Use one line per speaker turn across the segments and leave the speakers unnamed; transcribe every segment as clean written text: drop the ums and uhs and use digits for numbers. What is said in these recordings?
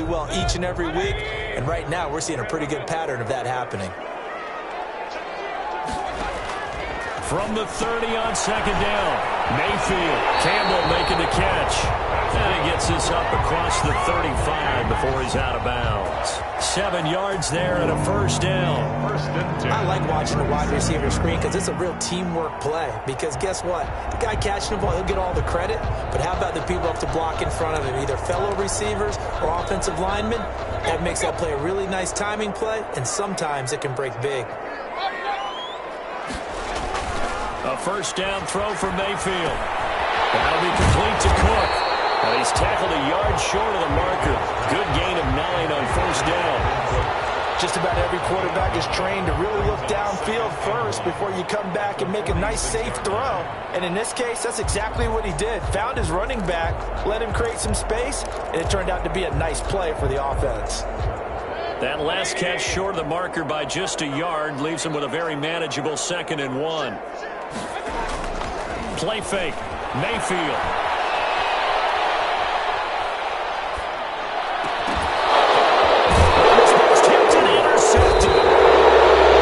well each and every week, and right now we're seeing a pretty good pattern of that happening.
From the 30 on second down, Mayfield. Campbell making the catch. And he gets this up across the 35 before he's out of bounds. 7 yards there and a first down.
I like watching the wide receiver screen because it's a real teamwork play. Because guess what? The guy catching the ball, he'll get all the credit. But how about the people up to block in front of him, either fellow receivers or offensive linemen? That makes that play a really nice timing play, and sometimes it can break big.
A first down throw for Mayfield. That'll be complete to Cook. And he's tackled a yard short of the marker. Good gain of 9 on first down.
Just about every quarterback is trained to really look downfield first before you come back and make a nice, safe throw. And in this case, that's exactly what he did. Found his running back, let him create some space, and it turned out to be a nice play for the offense.
That last catch short of the marker by just a yard leaves him with a very manageable 2nd and 1. Play fake. Mayfield. Tipped and intercepted.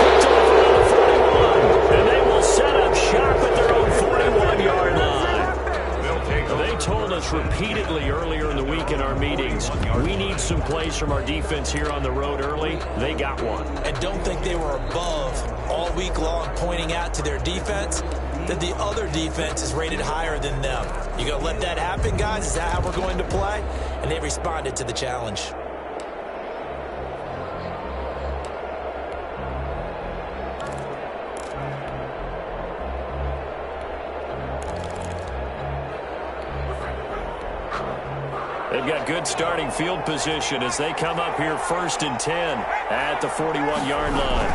Picked off around the 41. And they will set up shop at their own 41-yard line. They told us repeatedly earlier in the week in our meetings, we need some plays from our defense here on the road early. They got one.
And don't think they were above all week long pointing out to their defense that the other defense is rated higher than them. You gonna let that happen, guys? Is that how we're going to play? And they responded to the challenge.
They've got good starting field position as they come up here 1st and 10 at the 41-yard line.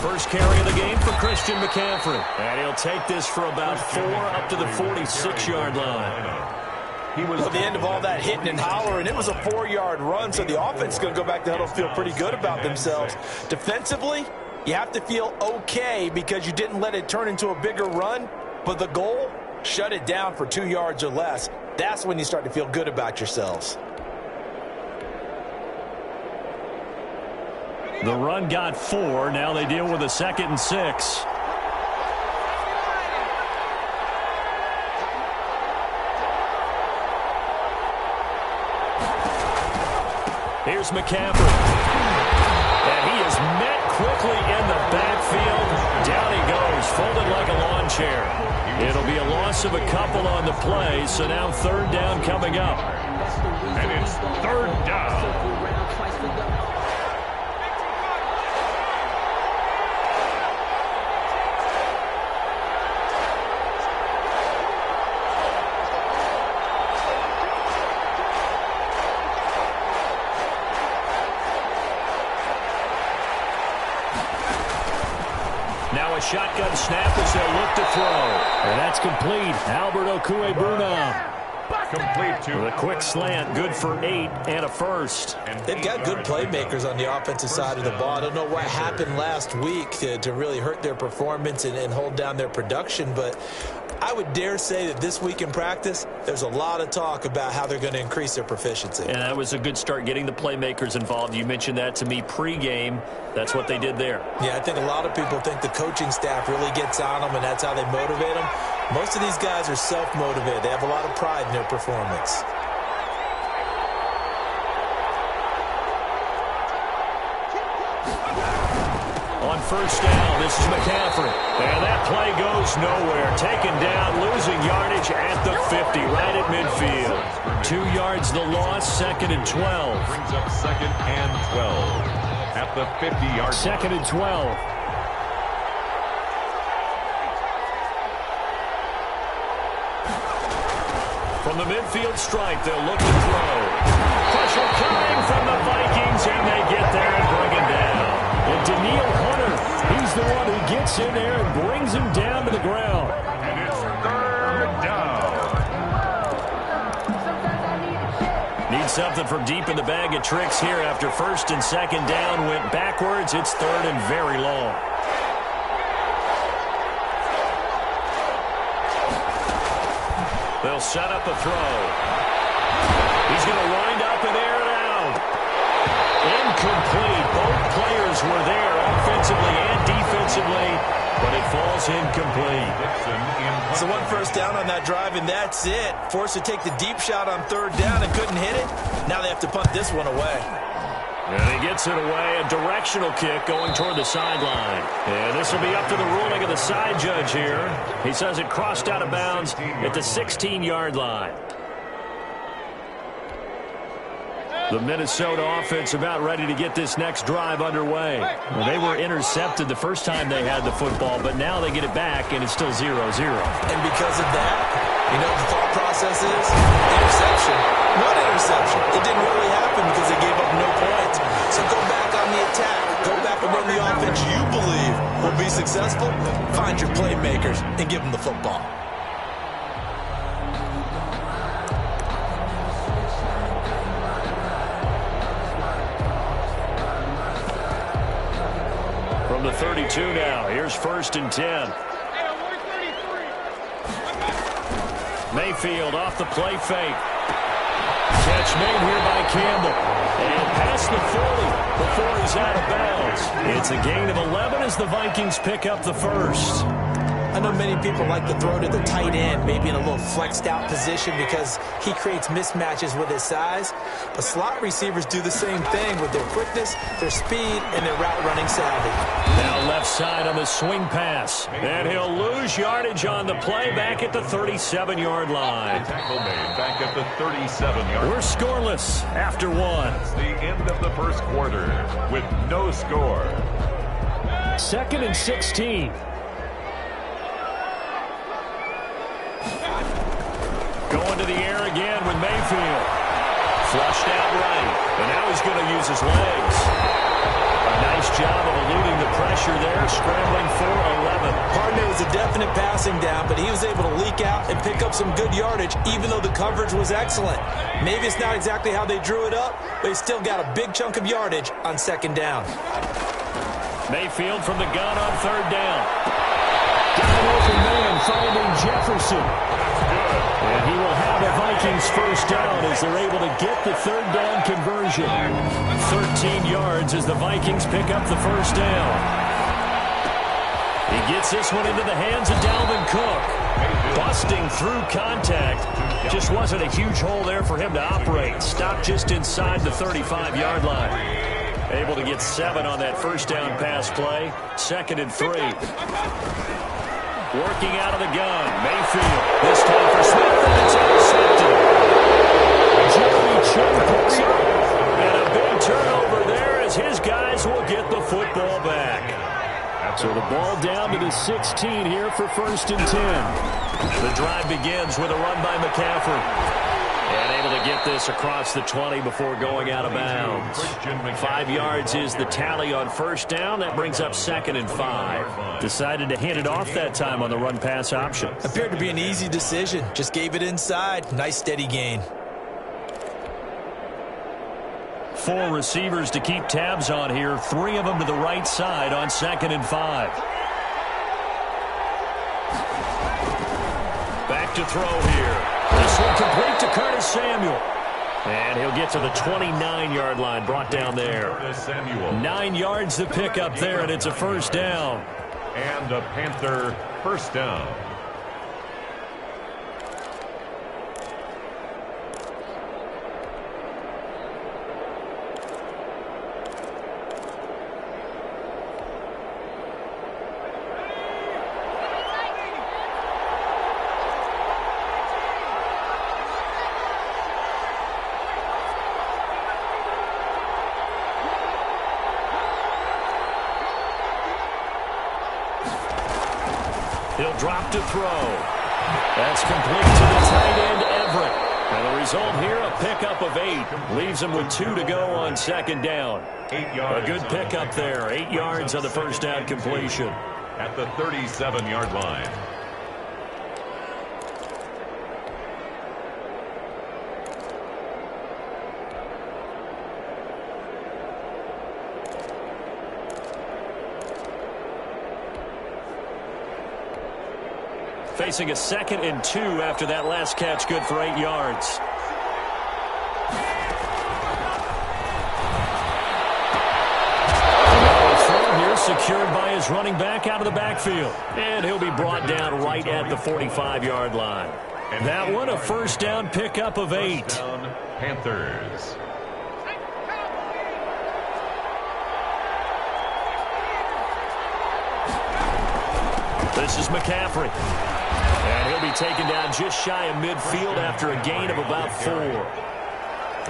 First carry of the game for Christian McCaffrey. And he'll take this for about 4 up to the 46-yard line.
Well, the end of all that hitting and hollering, it was a 4-yard run, so the offense is going to go back to huddle, feel pretty good about themselves. Defensively, you have to feel okay because you didn't let it turn into a bigger run, but the goal, shut it down for 2 yards or less. That's when you start to feel good about yourselves.
The run got 4. Now they deal with a 2nd and 6. Here's McCaffrey. And he is met quickly in the backfield. Down he goes, folded like a lawn chair. It'll be a loss of a couple on the play, so now 3rd down coming up.
And it's 3rd down.
Now a shotgun snap as they'll look to throw. And that's complete. Albert Okwuegbunam.
Complete to
a quick slant, good for 8 and a first.
They've got good playmakers on the offensive side of the ball. I don't know what happened last week to really hurt their performance and hold down their production, but I would dare say that this week in practice, there's a lot of talk about how they're going to increase their proficiency.
And that was a good start getting the playmakers involved. You mentioned that to me pregame. That's what they did there.
Yeah, I think a lot of people think the coaching staff really gets on them, and that's how they motivate them. Most of these guys are self-motivated. They have a lot of pride in their performance.
On first down, this is McCaffrey. And that play goes nowhere. Taken down, losing yardage at the 50, right at midfield. 2 yards the loss, 2nd and 12.
Brings up 2nd and 12 at the 50-yard line.
2nd and 12. From the midfield stripe, they'll look to throw. Pressure coming from the Vikings, and they get there and bring it down. And Daniil Hunter, he's the one who gets in there and brings him down to the ground.
And it's 3rd down.
Need something from deep in the bag of tricks here after 1st and 2nd down went backwards. It's 3rd and very long. They'll set up a throw. He's going to wind up in there and plays were there offensively and defensively, but it falls incomplete.
So one first down on that drive, and that's it. Forced to take the deep shot on third down and couldn't hit it. Now they have to punt this one away.
And he gets it away, a directional kick going toward the sideline. And this will be up to the ruling of the side judge here. He says it crossed out of bounds at the 16-yard line. The Minnesota offense about ready to get this next drive underway. Well, they were intercepted the first time they had the football, but now they get it back, and it's still 0-0.
And because of that, you know what the thought process is? Interception. What interception? It didn't really happen because they gave up no points. So go back on the attack. Go back and run the offense you believe will be successful. Find your playmakers and give them the football.
From the 32 now, here's 1st and 10. Mayfield off the play fake. Catch made here by Campbell. And past the 40 before he's out of bounds. It's a gain of 11 as the Vikings pick up the first.
I know many people like to throw to the tight end, maybe in a little flexed out position because he creates mismatches with his size. But slot receivers do the same thing with their quickness, their speed, and their route running savvy.
Now left side on the swing pass. And he'll lose yardage on the play back at the 37-yard line.
Tackle made back at the 37-yard.
We're scoreless after one.
It's the end of the first quarter with no score.
2nd and 16. Going to the air again with Mayfield. Flushed out right. And now he's going to use his legs. A nice job of eluding the pressure there, scrambling for 11.
Hardman was a definite passing down, but he was able to leak out and pick up some good yardage, even though the coverage was excellent. Maybe it's not exactly how they drew it up, but he still got a big chunk of yardage on 2nd down.
Mayfield from the gun on 3rd down. Got an open man finding Jefferson. And he will have a Vikings first down as they're able to get the 3rd down conversion. 13 yards as the Vikings pick up the first down. He gets this one into the hands of Dalvin Cook. Busting through contact. Just wasn't a huge hole there for him to operate. Stopped just inside the 35-yard line. Able to get 7 on that first down pass play. 2nd and 3. Working out of the gun. Mayfield. This time for Smith, and it's intercepted. Jeremy Chin picks up. And a big turnover there as his guys will get the football back. So the ball down to the 16 here for 1st and 10. The drive begins with a run by McCaffrey. And able to get this across the 20 before going out of bounds. 5 yards is the tally on 1st down. That brings up 2nd and 5. Decided to hand it off that time on the run-pass option.
Appeared to be an easy decision. Just gave it inside. Nice steady gain.
4 receivers to keep tabs on here. 3 of them to the right side on 2nd and 5. Back to throw here. This one complete to Curtis Samuel. And he'll get to the 29-yard line, brought down there. 9 yards to pick up there, and it's a first down.
And a Panther first down.
He'll drop to throw. That's complete to the tight end, Everett. And the result here, a pickup of 8. Leaves him with 2 to go on 2nd down.
8 yards.
A good pickup there. 8 yards on the first down completion.
At the 37-yard line.
Facing a 2nd and 2 after that last catch, good for 8 yards. He's running back out of the backfield. And he'll be brought down right at the 45-yard line. And that one, a first down pickup of 8.
First down, Panthers.
This is McCaffrey. And he'll be taken down just shy of midfield after a gain of about 4.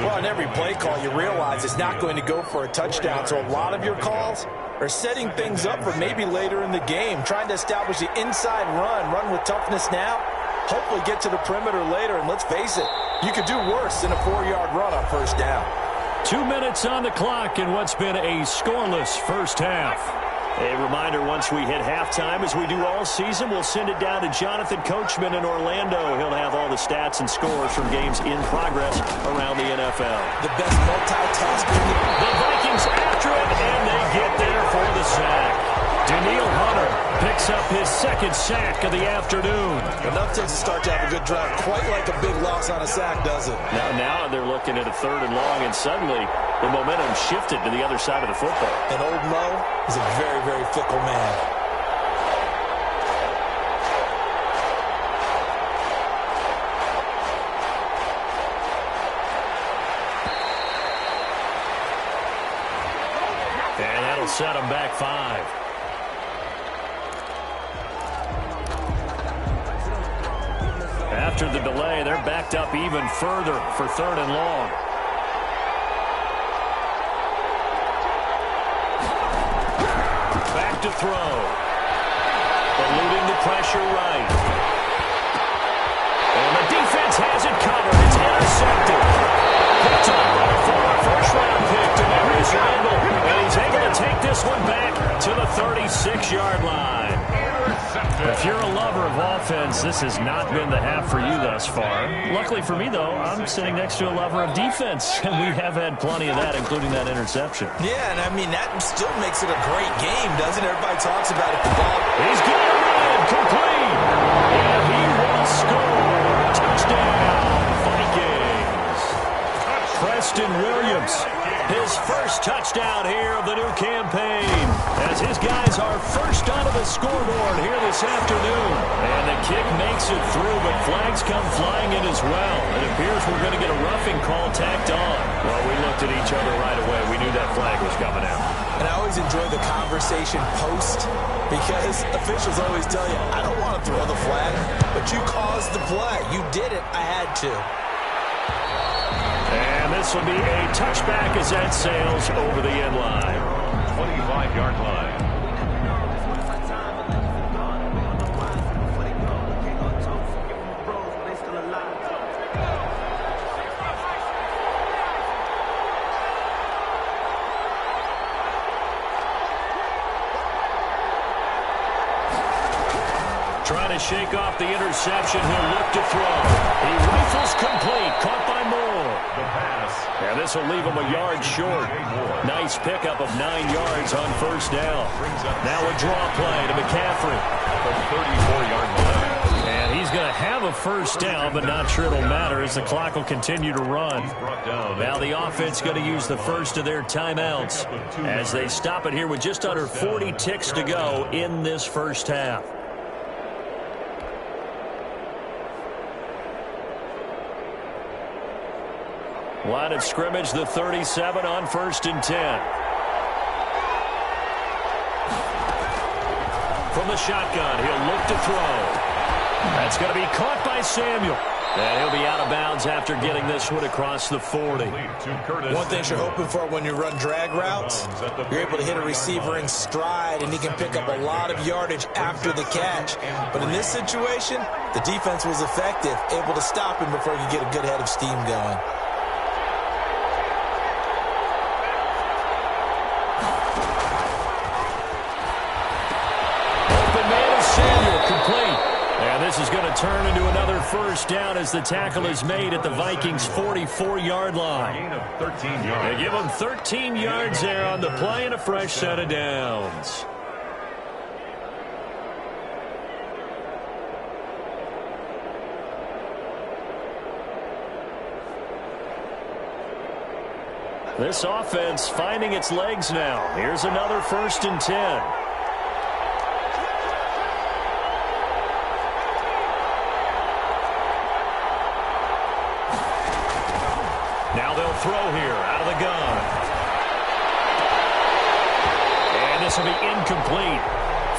Well, on every play call, you realize it's not going to go for a touchdown. So a lot of your calls are setting things up for maybe later in the game, trying to establish the inside run with toughness now, hopefully get to the perimeter later. And let's face it, you could do worse than a 4-yard run on first down.
2 minutes on the clock in what's been a scoreless first half. A reminder, once we hit halftime, as we do all season, we'll send it down to Jonathan Coachman in Orlando. He'll have all the stats and scores from games in progress around the NFL.
The best multitasker.
The Vikings after it, and they get there for the sack. Daniil Hunter picks up his second sack of the afternoon.
Enough to start to have a good drive. Quite like a big loss on a sack, does it?
Now they're looking at a 3rd and long, and suddenly the momentum shifted to the other side of the football.
And old Mo is a very, very fickle man.
And that'll set them back 5. After the delay, they're backed up even further for 3rd and long. Back to throw. Eluding the pressure right. And the defense has it covered. It's intercepted. Picked up by a former first-round pick, Demarius Randall. And he's able to take this one back to the 36-yard line. If you're a lover of offense, this has not been the half for you thus far. Luckily for me, though, I'm sitting next to a lover of defense, and we have had plenty of that, including that interception.
Yeah, and I mean, that still makes it a great game, doesn't it? Everybody talks about it. The ball.
He's got it in, complete, and he will score. Touchdown, Vikings. Preston Williams, his first touchdown here of the new campaign, as his guys are first onto the scoreboard here this afternoon. And the kick makes it through, but flags come flying in as well. It appears we're going to get a roughing call tacked on. Well, we looked at each other right away. We knew that flag was coming out.
And I always enjoy the conversation post, because officials always tell you, I don't want to throw the flag, but you caused the play. You did it. I had to.
And this will be a touchback as that sails over the end line.
25-yard line.
Trying to shake off the interception. He'll look to throw. He rifles complete. Caught by Moore.
The pass.
And this will leave him a yard short. Nice pickup of 9 yards on first down. Now a draw play to McCaffrey.
The 34-yard line.
And he's going to have a first down, but not sure it'll matter as the clock will continue to run. Now the offense going to use the first of their timeouts as they stop it here with just under 40 ticks to go in this first half. Line of scrimmage, the 37 on 1st and 10. From the shotgun, he'll look to throw. That's going to be caught by Samuel. And he'll be out of bounds after getting this one across the 40.
One thing you're hoping for when you run drag routes, you're able to hit a receiver in stride, and he can pick up a lot of yardage after the catch. But in this situation, the defense was effective, able to stop him before he could get a good head of steam going.
This is going to turn into another first down as the tackle is made at the Vikings' 44-yard line. They give them 13 yards there on the play and a fresh set of downs. This offense finding its legs now. Here's another 1st and 10. will be incomplete.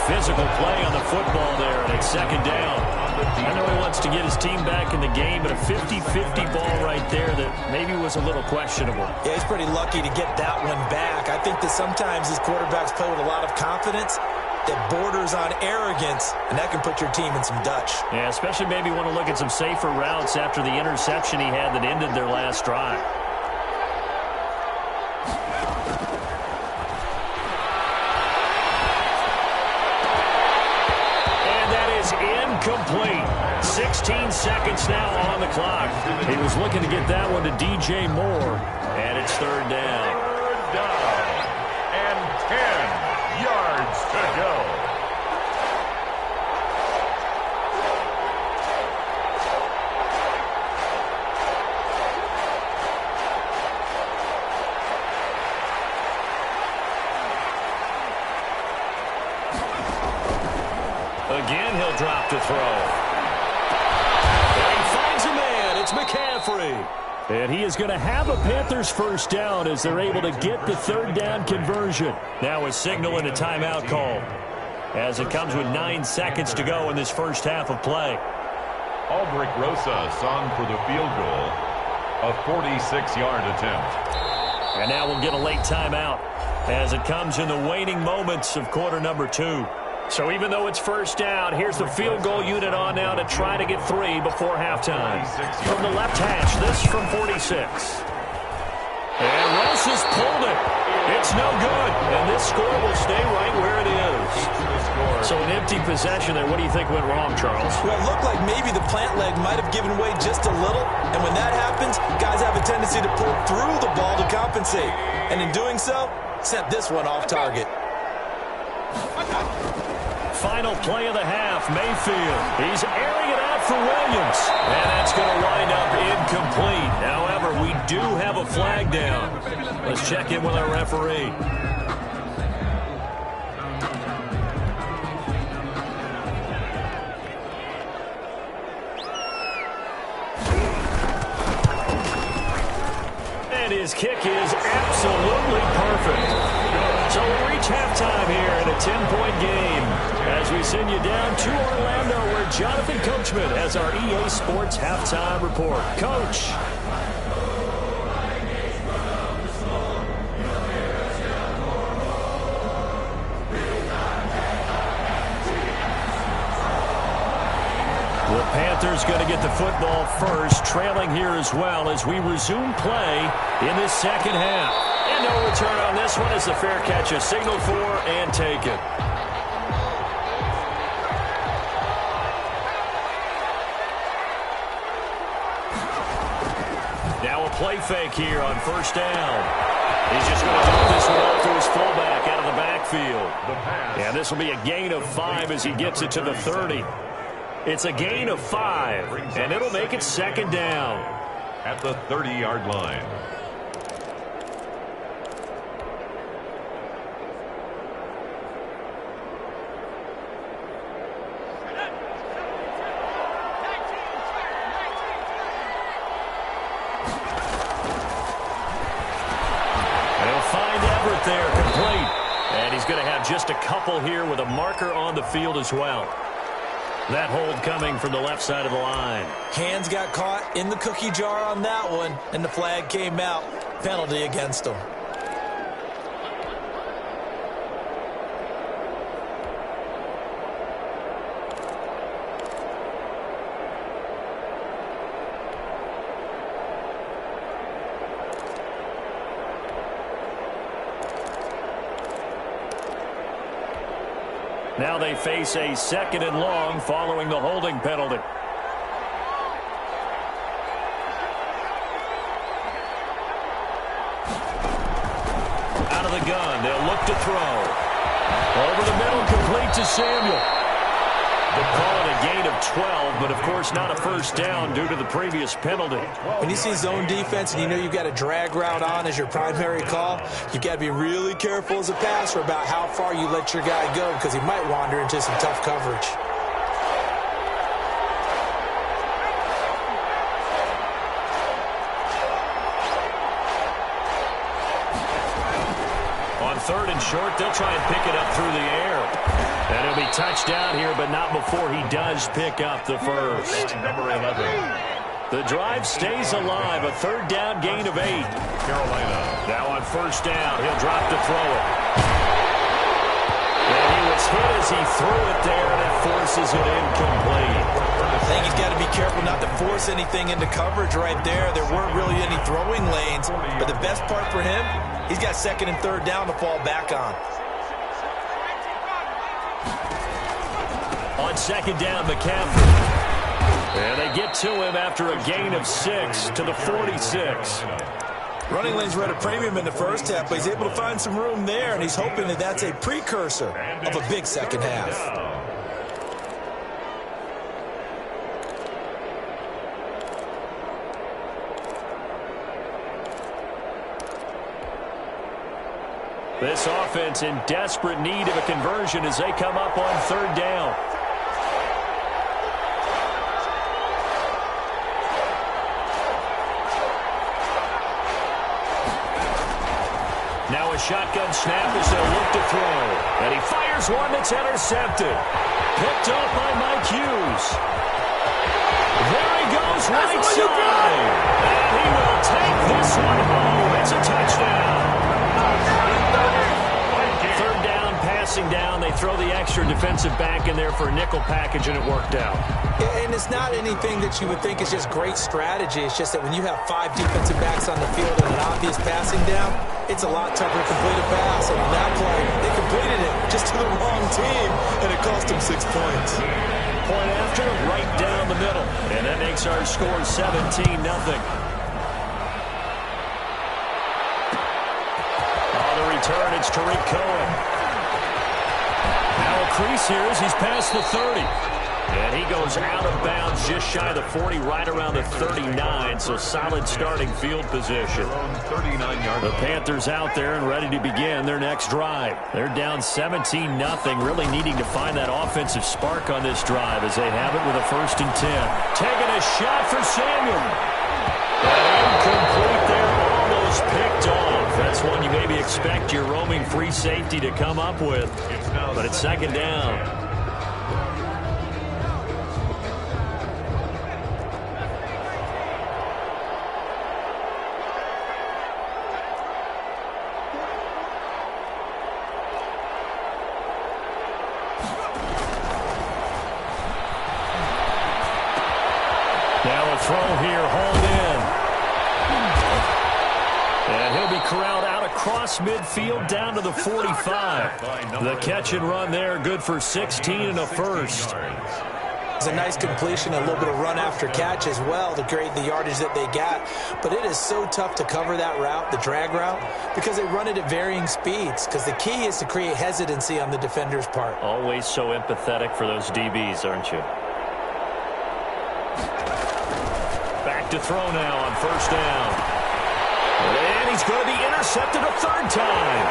Physical play on the football there, and it's second down. I know he wants to get his team back in the game, but a 50-50 ball right there that maybe was a little questionable.
Yeah, he's pretty lucky to get that one back. I think that sometimes these quarterbacks play with a lot of confidence that borders on arrogance, and that can put your team in some Dutch.
Yeah, especially maybe want to look at some safer routes after the interception he had that ended their last drive. Incomplete. 16 seconds now on the clock. He was looking to get that one to DJ Moore, and it's third down.
Third down, and 10 yards to go.
Again, he'll drop to throw. And he finds a man. It's McCaffrey. And he is going to have a Panthers first down as they're able to get the third down conversion. Now a signal and a timeout call as it comes with 9 seconds to go in this first half of play.
Aldrich Rosas on for the field goal, a 46-yard attempt.
And now we'll get a late timeout as it comes in the waning moments of quarter number 2. So even though it's first down, here's the field goal unit on now to try to get 3 before halftime. From the left hash, this from 46. And Russ has pulled it. It's no good. And this score will stay right where it is. So an empty possession there. What do you think went wrong, Charles?
Well, it looked like maybe the plant leg might have given way just a little. And when that happens, guys have a tendency to pull through the ball to compensate. And in doing so, sent this one off target.
Final play of the half, Mayfield. He's airing it out for Williams. And that's going to wind up incomplete. However, we do have a flag down. Let's check in with our referee. And his kick is absolutely perfect. So we reach halftime here in a 10-point game as we send you down to Orlando where Jonathan Coachman has our EA Sports halftime report. Coach. The Panthers going to get the football first, trailing here as well as we resume play in this second half. And no return on this one as the fair catch is signaled for and taken. Now a play fake here on first down. He's just going to dump this one off to his fullback out of the backfield. And this will be a gain of 5 as he gets it to the 30. It's a gain of 5, and it'll make it second down.
At the 30-yard line.
There, complete. And he's going to have just a couple here with a marker on the field as well. That hold coming from the left side of the line.
Hands got caught in the cookie jar on that one, and the flag came out. Penalty against him.
Now they face a second and long following the holding penalty. Out of the gun, they'll look to throw. Over the middle, complete to Samuel. They'll call it a gain of 12, but of course not a first down due to the previous penalty.
When you see zone defense and you know you've got a drag route on as your primary call, you've got to be really careful as a passer about how far you let your guy go because he might wander into some tough coverage.
3rd and short. They'll try and pick it up through the air. And he'll be touched out here, but not before he does pick up the first.
Number 11.
The drive stays alive. A 3rd down gain of 8.
Carolina.
Now on 1st down, he'll drop to throw it. And he was hit as he threw it there, and it forces it incomplete.
I think he's got to be careful not to force anything into coverage right there. There weren't really any throwing lanes, but the best part for him, he's got 2nd and 3rd down to fall back on.
On 2nd down, McCaffrey. And they get to him after a gain of 6 to the 46.
Running lanes were at a premium in the first half, but he's able to find some room there, and he's hoping that that's a precursor of a big second half.
This offense in desperate need of a conversion as they come up on 3rd down. Now a shotgun snap as they'll look to throw. And he fires one that's intercepted. Picked off by Mike Hughes. There he goes, right side. And he will take this one home. It's a touchdown. 3rd down, passing down. They throw the extra defensive back in there for a nickel package, and it worked out.
And it's not anything that you would think is just great strategy. It's just that when you have 5 defensive backs on the field and an obvious passing down, it's a lot tougher to complete a pass. And on that play, they completed it just to the wrong team, and it cost them 6 points.
Point after, right down the middle. And that makes our score 17-0. Return, it's Tariq Cohen. Now a crease here as he's past the 30. And he goes out of bounds just shy of the 40, right around the 39. So solid starting field position.
39-yard.
The Panthers out there and ready to begin their next drive. They're down 17-0, really needing to find that offensive spark on this drive as they have it with a 1st and 10. Taking a shot for Samuel. Incomplete there, almost picked off. That's one you maybe expect your roaming free safety to come up with. But it's 2nd down. Now a throw here, hauled in. And he'll be corralled out across midfield down to the 45. The catch and run there, good for 16 and a 1st.
It's a nice completion, a little bit of run after catch as well to create the yardage that they got. But it is so tough to cover that route, the drag route, because they run it at varying speeds. Because the key is to create hesitancy on the defender's part.
Always so empathetic for those DBs, aren't you? Back to throw now on 1st down. And he's going to be intercepted a 3rd time.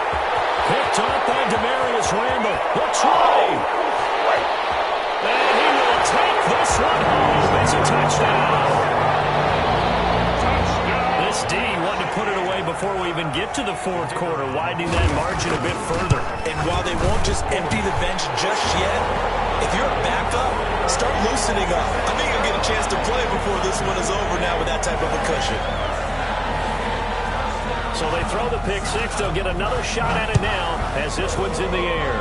Picked off by Demarius Randall. Looks right. And he will take this one home. It's a touchdown. This D wanted to put it away before we even get to the 4th quarter, widening that margin a bit further.
And while they won't just empty the bench just yet, if you're a backup, start loosening up. I think you'll get a chance to play before this one is over now with that type of a cushion.
So they throw the pick 6. They'll get another shot at it now as this one's in the air.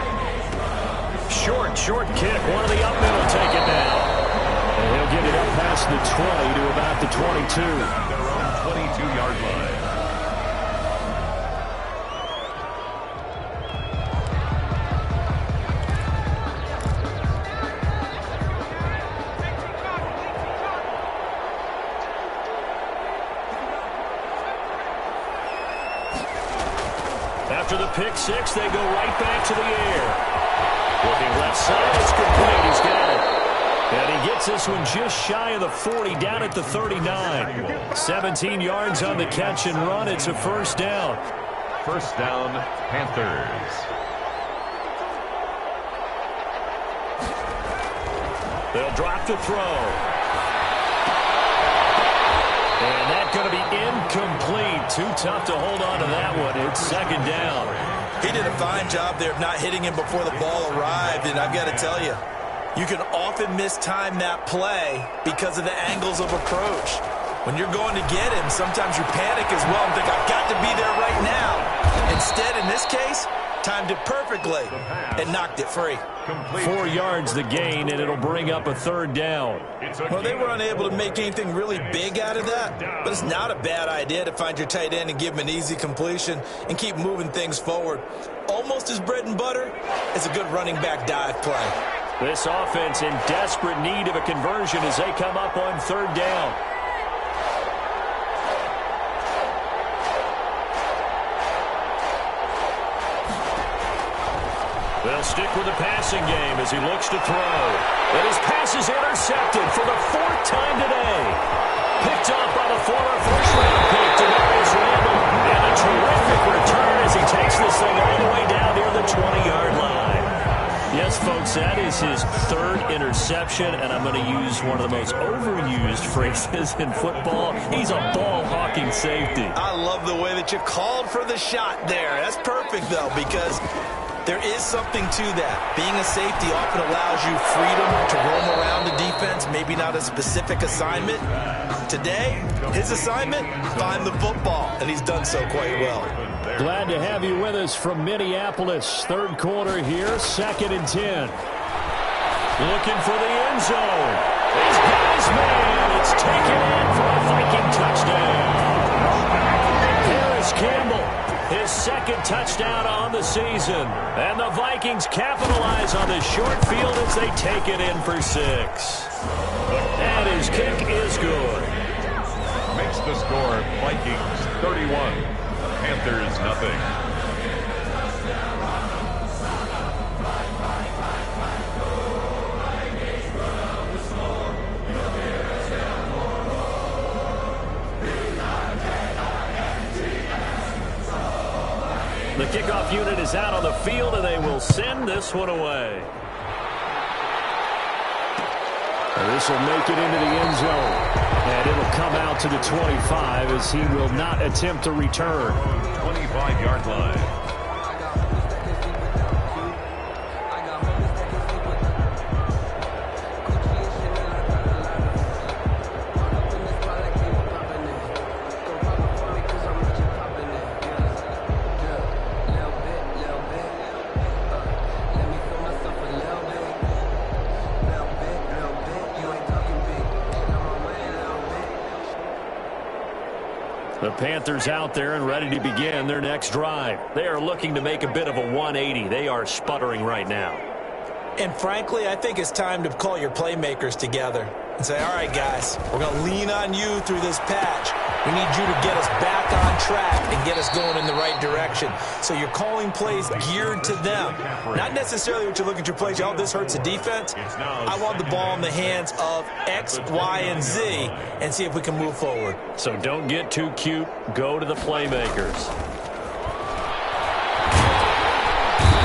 Short kick. One of the up middle take it now. And he'll get it up past the 20 to about the 22.
Their own 22-yard line.
After the pick 6, they go right back to the air. Looking left side, it's complete. He's got it. And he gets this one just shy of the 40, down at the 39. 17 yards on the catch and run. It's a 1st down.
1st down, Panthers.
They'll drop to throw. And that's going to be incomplete. Too tough to hold on to that one. It's 2nd down.
He did a fine job there of not hitting him before the ball arrived, and I've got to tell you, you can often mistime that play because of the angles of approach. When you're going to get him, sometimes you panic as well and think, I've got to be there right now. Instead, in this case, timed it perfectly and knocked it free.
4 yards the gain, and it'll bring up a third down.
Well, they were unable to make anything really big out of that, but it's not a bad idea to find your tight end and give him an easy completion and keep moving things forward. Almost as bread and butter as a good running back dive play.
This offense in desperate need of a conversion as they come up on third down. They'll stick with the passing game as he looks to throw. And his pass is intercepted for the 4th time today. Picked off by the former first-round pick, Darius Randall. And a terrific return as he takes this thing all the way down near the 20-yard line. Yes, folks, that is his 3rd interception, and I'm going to use one of the most overused phrases in football. He's a ball-hawking safety.
I love the way that you called for the shot there. That's perfect, though, because there is something to that. Being a safety often allows you freedom to roam around the defense, maybe not a specific assignment. Today, his assignment, find the football, and he's done so quite well.
Glad to have you with us from Minneapolis. Third quarter here, 2nd and 10. Looking for the end zone. He's got his man. It's taken in for a Viking touchdown. Harris Campbell, his 2nd touchdown on the season. And the Vikings capitalize on the short field as they take it in for 6. And his kick is good.
Makes the score Vikings 31. Panthers nothing.
The kickoff unit is out on the field, and they will send this one away. And this will make it into the end zone. And it'll come out to the 25 as he will not attempt to return.
25-yard line.
The Panthers out there and ready to begin their next drive. They are looking to make a bit of a 180. They are sputtering right now.
And frankly, I think it's time to call your playmakers together and say, all right, guys, we're going to lean on you through this patch. We need you to get us back on track and get us going in the right direction. So you're calling plays geared to them. Not necessarily what you're looking at your plays. Oh, this hurts the defense. I want the ball in the hands of X, Y, and Z and see if we can move forward.
So don't get too cute. Go to the playmakers.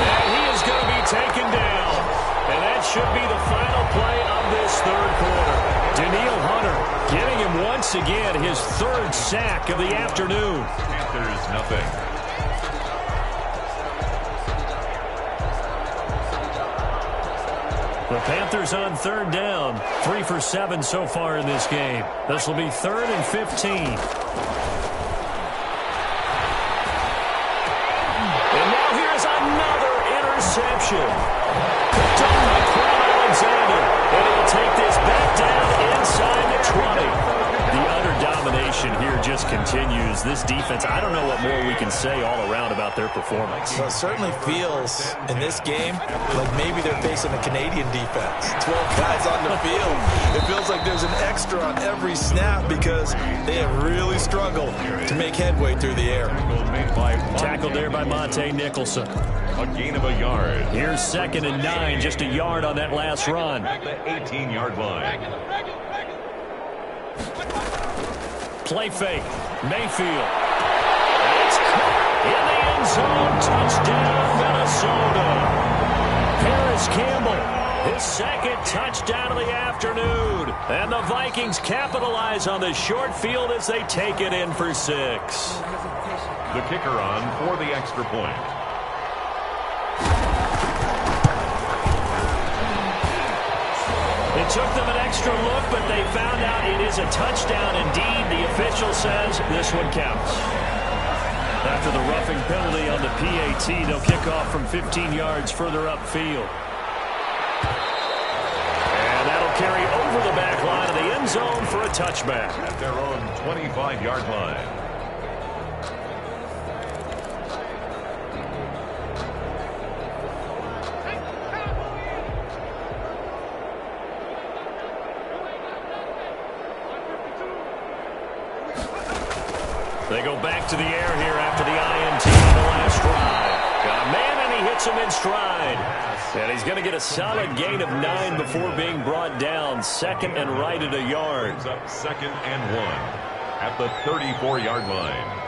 And he is going to be taken down. And that should be the final play of this third quarter. Daniil Hunter getting him once again his 3rd sack of the afternoon.
Panthers nothing.
The Panthers on 3rd down. 3 for 7 so far in this game. This will be 3rd and 15. And now here's another interception. Picked up by Quan Alexander. And he'll take this back down inside the 20. The utter domination here just continues. This defense, I don't know what more we can say all around about their performance.
Well, it certainly feels in this game like maybe they're facing a Canadian defense. 12 guys on the field. It feels like there's an extra on every snap because they have really struggled to make headway through the air.
Tackled there by Monte Nicholson.
A gain of a yard.
Here's 2nd and 9, just a yard on that last run.
At the 18-yard line.
Play fake. Mayfield. It's caught in the end zone. Touchdown, Minnesota. Harris Campbell, his 2nd touchdown of the afternoon. And the Vikings capitalize on the short field as they take it in for 6.
The kicker on for the extra point.
took them an extra look, but they found out it is a touchdown indeed. The official says this one counts. After the roughing penalty on the PAT, they'll kick off from 15 yards further upfield. And that'll carry over the back line of the end zone for a touchback.
At their own 25-yard line.
They go back to the air here after the INT on the last drive. Got a man, and he hits him in stride. And he's going to get a solid gain of 9 before being brought down. Second and right at a yard.
Brings up 2nd and 1 at the 34-yard line.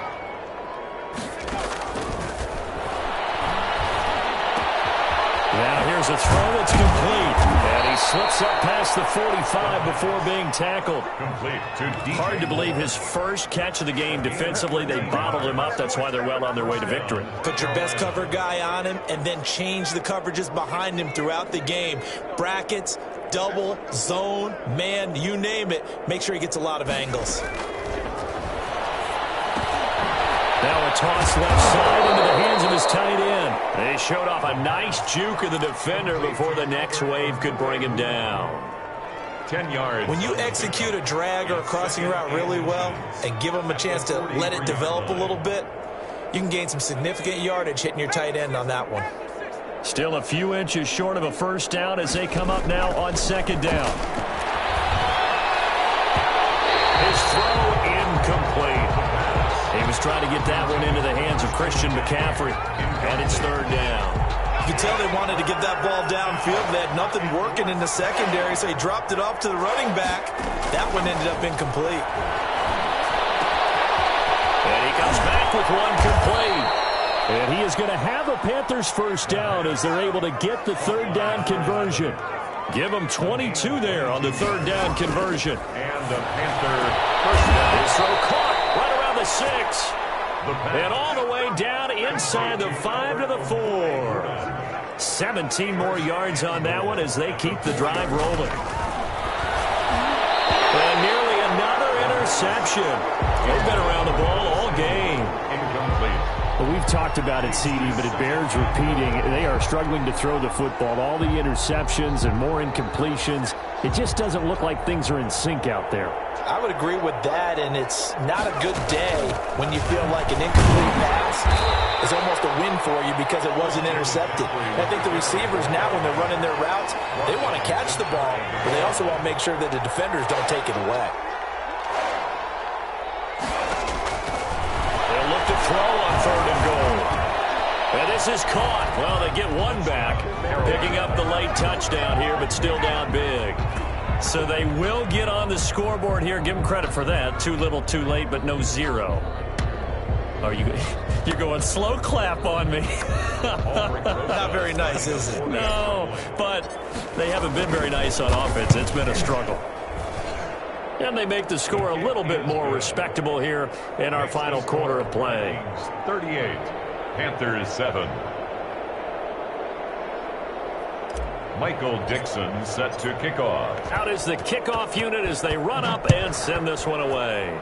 Now here's a throw that's complete. And he slips up past the 45 before being tackled.
Complete to DJ.
Hard to believe his first catch of the game defensively. They bottled him up. That's why they're well on their way to victory.
Put your best cover guy on him and then change the coverages behind him throughout the game. Brackets, double, zone, man, you name it. Make sure he gets a lot of angles.
Now a toss left side into the hands of his tight end. They showed off a nice juke of the defender before the next wave could bring him down.
10 yards.
When you execute a drag or a crossing route really well and give them a chance to let it develop a little bit, you can gain some significant yardage hitting your tight end on that one.
Still a few inches short of a first down as they come up now on 2nd down. His throw incomplete. He was trying to get that one into the hands of Christian McCaffrey, and it's 3rd down.
You can tell they wanted to get that ball downfield. They had nothing working in the secondary, so he dropped it off to the running back. That one ended up incomplete.
And he comes back with one complete. And he is going to have a Panthers first down as they're able to get the 3rd down conversion. Give them 22 there on the 3rd down conversion.
And the Panther first down.
His throw caught right around the 6. And all the way down inside the 5 to the 4. 17 more yards on that one as they keep the drive rolling. And nearly another interception. They've been around the ball all game.
Incomplete.
Well, we've talked about it, CD, but it bears repeating. They are struggling to throw the football. All the interceptions and more incompletions. It just doesn't look like things are in sync out there.
I would agree with that, and it's not a good day when you feel like an incomplete pass is almost a win for you because it wasn't intercepted. I think the receivers now, when they're running their routes, they want to catch the ball, but they also want to make sure that the defenders don't take it away.
They'll look to throw on 3rd and goal. And this is caught. Well, they get one back, picking up the late touchdown here, but still down big. So they will get on the scoreboard here. Give them credit for that. Too little, too late, but no 0. Are you're going slow clap on me.
Not very nice, is it?
No, but they haven't been very nice on offense. It's been a struggle. And they make the score a little bit more respectable here in our final quarter of play.
38, Panthers 7. Michael Dixon set to kick off.
Out is the kickoff unit as they run up and send this one away.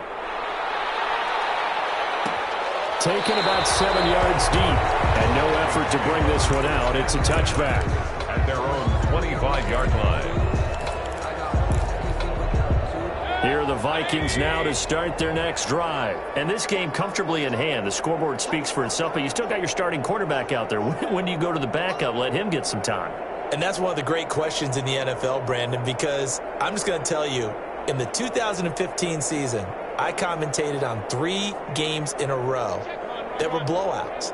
Taken about 7 yards deep, and no effort to bring this one out. It's a touchback.
At their own 25-yard line.
Here are the Vikings now to start their next drive. And this game comfortably in hand. The scoreboard speaks for itself, but you still got your starting quarterback out there. When do you go to the backup? Let him get some time.
And that's one of the great questions in the NFL, Brandon, because I'm just going to tell you, in the 2015 season, I commentated on 3 games in a row that were blowouts.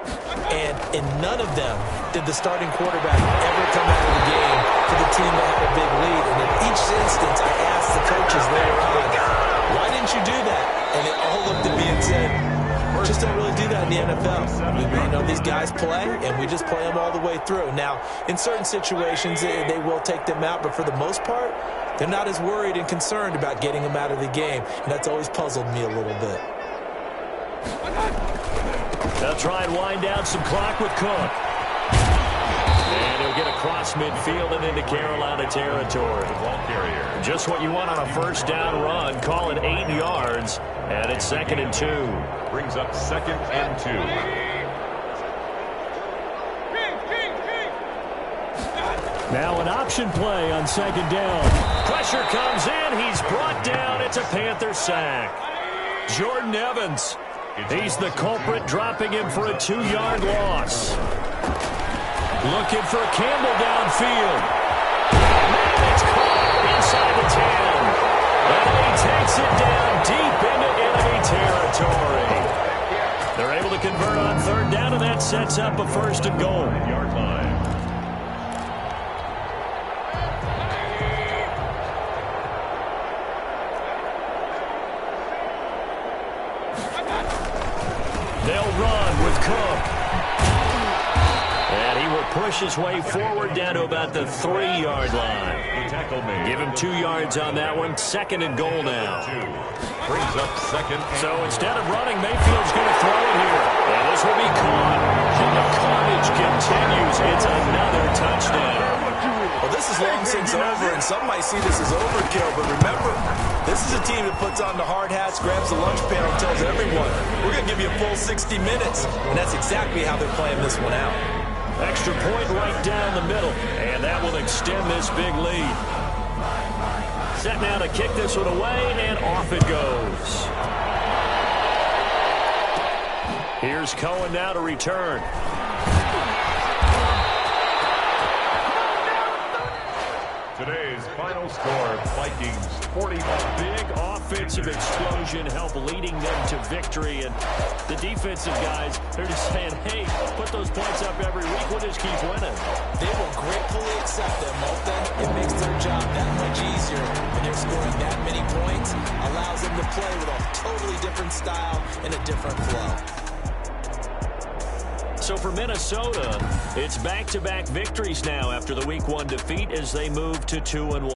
And in none of them did the starting quarterback ever come out of the game for the team that had a big lead. And in each instance, I asked the coaches later on, why didn't you do that? And they all looked at me and said, just don't really do that in the NFL. These guys play, and we just play them all the way through. Now, in certain situations, they will take them out, but for the most part, they're not as worried and concerned about getting them out of the game, and that's always puzzled me a little bit. They'll
try and wind down some clock with Cook. And he'll get across midfield and into Carolina territory.
Ball carrier.
Just what you want on a first down run. Call it 8 yards, and it's 2nd and 2.
Brings up 2nd and 2.
Now an option play on 2nd down. Pressure comes in. He's brought down. It's a Panther sack. Jordan Evans. He's the culprit, dropping him for a 2-yard loss. Looking for Campbell downfield. Man, it's caught inside the 10. And he takes it down deep into enemy territory. They're able to convert on 3rd down, and that sets up a 1st and goal.
9-yard line.
They'll run with Cook. And he will push his way forward down to about the 3-yard line.
The tackle made.
Give him 2 yards on that one. 2nd and goal now.
2. Brings up 2nd.
So instead of running, Mayfield's going to throw it here. And this will be caught. And the carnage continues. It's another touchdown.
Well, this is long since over, and some might see this as overkill. But remember, this is a team that puts on the hard hats, grabs the lunch pail, and tells everyone, we're going to give you a full 60 minutes. And that's exactly how they're playing this one out.
Extra point right down the middle. And that will extend this big lead. Set now to kick this one away, and off it goes. Here's Cohen now to return.
Today's final score, Vikings 45.
Big offensive explosion help leading them to victory. And the defensive guys, they're just saying, hey, put those points up every week. We'll just keep winning.
They will gratefully accept them, won't they? It makes their job that much easier when they're scoring that many points. Allows them to play with a totally different style and a different flow.
So for Minnesota, it's back-to-back victories now after the Week 1 defeat as they move to 2-1.